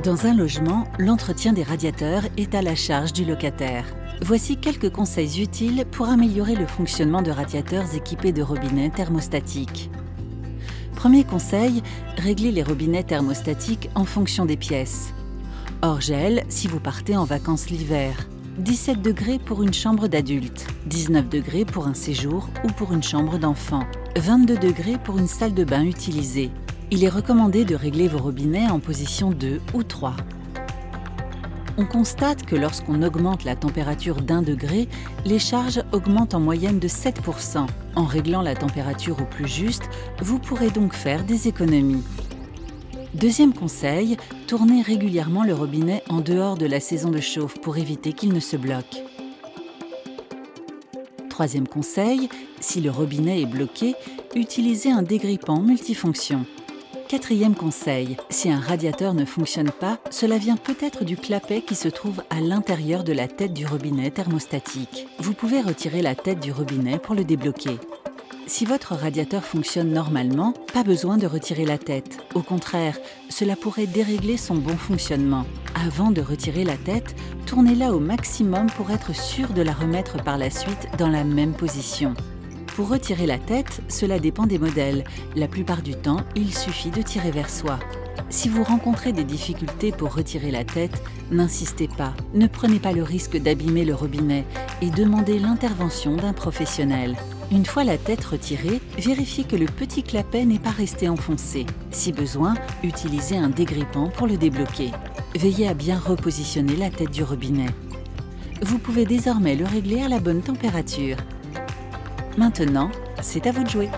Dans un logement, l'entretien des radiateurs est à la charge du locataire. Voici quelques conseils utiles pour améliorer le fonctionnement de radiateurs équipés de robinets thermostatiques. Premier conseil, réglez les robinets thermostatiques en fonction des pièces. Hors gel si vous partez en vacances l'hiver. 17 degrés pour une chambre d'adulte, 19 degrés pour un séjour ou pour une chambre d'enfant, 22 degrés pour une salle de bain utilisée. Il est recommandé de régler vos robinets en position 2 ou 3. On constate que lorsqu'on augmente la température d'1 degré, les charges augmentent en moyenne de 7%. En réglant la température au plus juste, vous pourrez donc faire des économies. Deuxième conseil, tournez régulièrement le robinet en dehors de la saison de chauffe pour éviter qu'il ne se bloque. Troisième conseil, si le robinet est bloqué, utilisez un dégrippant multifonction. Quatrième conseil, si un radiateur ne fonctionne pas, cela vient peut-être du clapet qui se trouve à l'intérieur de la tête du robinet thermostatique. Vous pouvez retirer la tête du robinet pour le débloquer. Si votre radiateur fonctionne normalement, pas besoin de retirer la tête. Au contraire, cela pourrait dérégler son bon fonctionnement. Avant de retirer la tête, tournez-la au maximum pour être sûr de la remettre par la suite dans la même position. Pour retirer la tête, cela dépend des modèles. La plupart du temps, il suffit de tirer vers soi. Si vous rencontrez des difficultés pour retirer la tête, n'insistez pas. Ne prenez pas le risque d'abîmer le robinet et demandez l'intervention d'un professionnel. Une fois la tête retirée, vérifiez que le petit clapet n'est pas resté enfoncé. Si besoin, utilisez un dégrippant pour le débloquer. Veillez à bien repositionner la tête du robinet. Vous pouvez désormais le régler à la bonne température. Maintenant, c'est à vous de jouer.